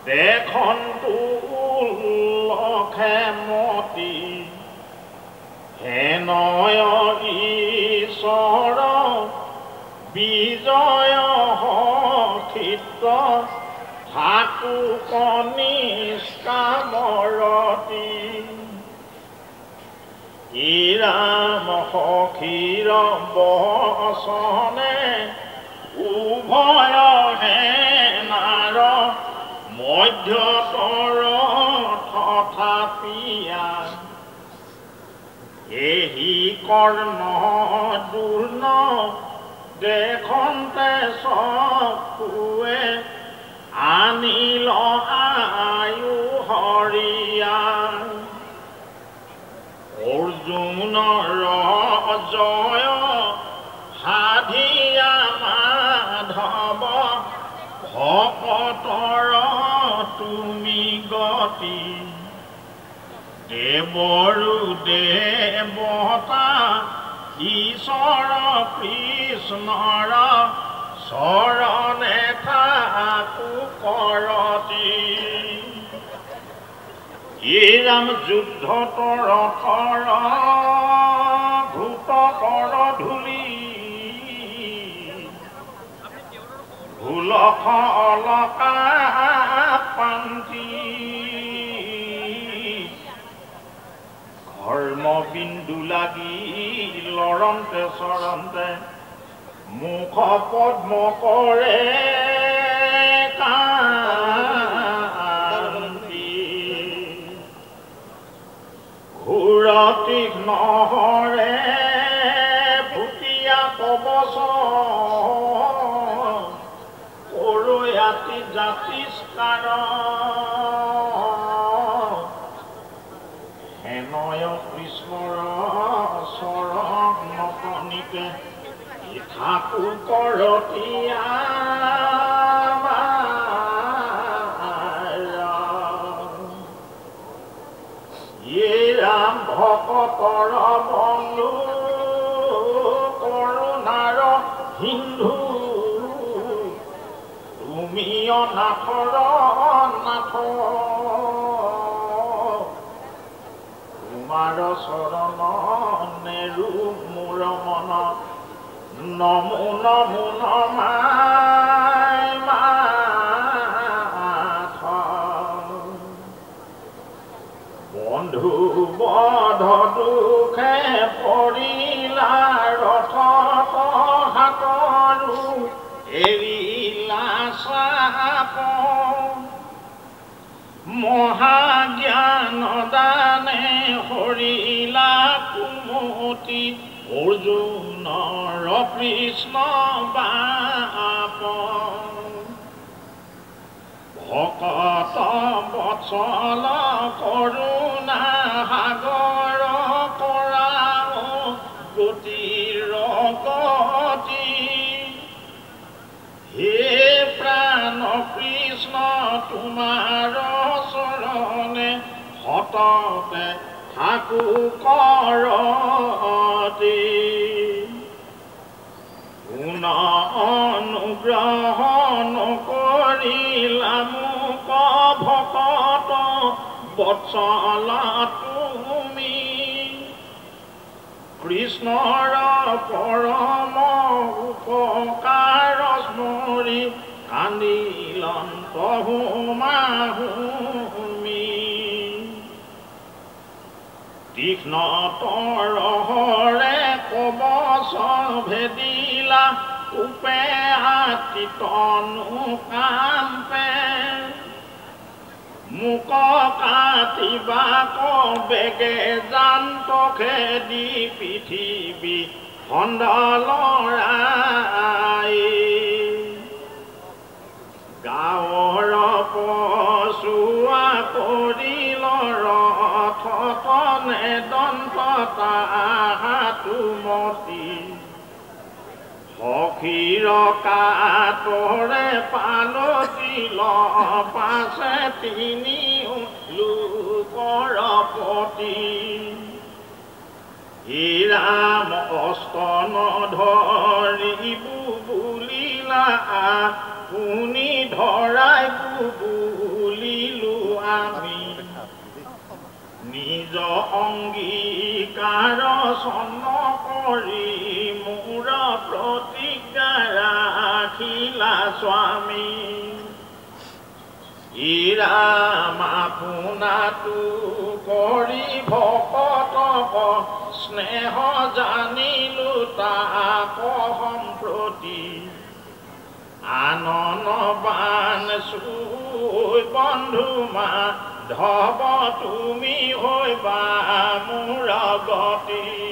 দেখন্তু লক্ষেমতী হেনয় ঈশ্বৰ বিজয় ক্ষিত্ৰ ঠাকু কনিষ্কামৰতী ইৰাম সখীৰ বচনে উভয় হেনাৰ মধ্যতৰ তথাপিয়া এহি কৰ্ণ দূৰ্ণ দেখন্তে চকুৱে আনিল আয়ু হৰিয়া অৰ্জুনৰ জয় সাধিয়া মাধৱ ভকতৰ তুমি গতি দেৱৰু দেৱতা ঈশ্বৰ কৃষ্ণৰ চৰণে থাকো কৰতি ইৰাম যুদ্ধতৰ ৰথৰ ঘূতকৰ ধূলি ভুলখ অলকা পান্তি ধৰ্ম বিন্দু লাগি লৰন্তে চৰন্তে মুখ পদ্ম কৰে কান্তি ঘূৰ তীক্ষ্ণ হৰে ভুটিয়া কবচ কৰয়াতি জাতিষ্কাৰ হেনয় কৃষ্ণৰ চৰণ কণিকে ঠাকু কৰতিয়া ইৰাম ভকতৰ বন্ধু কৰুণাৰ সিন্ধু তুমি অনাথৰ নাথ তোমাৰ চৰণ নেৰু মোৰ মন নমো নমো নমাই মাথ বন্ধু বধ দুখে পৰিলা ৰথ হাতৰো এৰিলা চাপ মহাজ্ঞান দানে হৰিলা কুমতি অৰ্জুনৰ কৃষ্ণ বাপ ভকত বৎসল কৰুণা সাগৰ কৰা গতিৰ গতি হে প্ৰাণ কৃষ্ণ তোমাৰ চৰণে সততে থাকো কৰতি গুণ অনুগ্ৰহ নকৰিলা মোক ভকত বৎসল তুমি কৃষ্ণৰ পৰম উপকাৰ স্মৰি কান্দিলন্ত হুমাহুমি তীক্ষ্ণ তৰহৰে কবচ ভেদিলা উপে হাতী তনু কাম্পে মুক কাটিবা বেগে জান্ত খেদি পৃথিৱী খণ্ডলৰাই গাঁৱৰ পচুৱা পৰিল ৰথ তনে দন্ত তাহাতুমতি সখীৰ কাতৰে পালতিল পাছে তিনি লোকৰ পতি ইৰাম অস্ত নধৰিবু বুলিলা পুনি ধৰাই বুবুলি নিজ অঙ্গীকাৰ চন্ন কৰি মোৰ প্ৰতিজ্ঞা ৰাখিলা স্বামী ইৰাম আপোনাতো কৰি ভকতক স্নেহ জানিলো তাক সম্প্ৰতি আননবান চুই বন্ধু মাধৱ তুমি হৈবা মোৰ গতি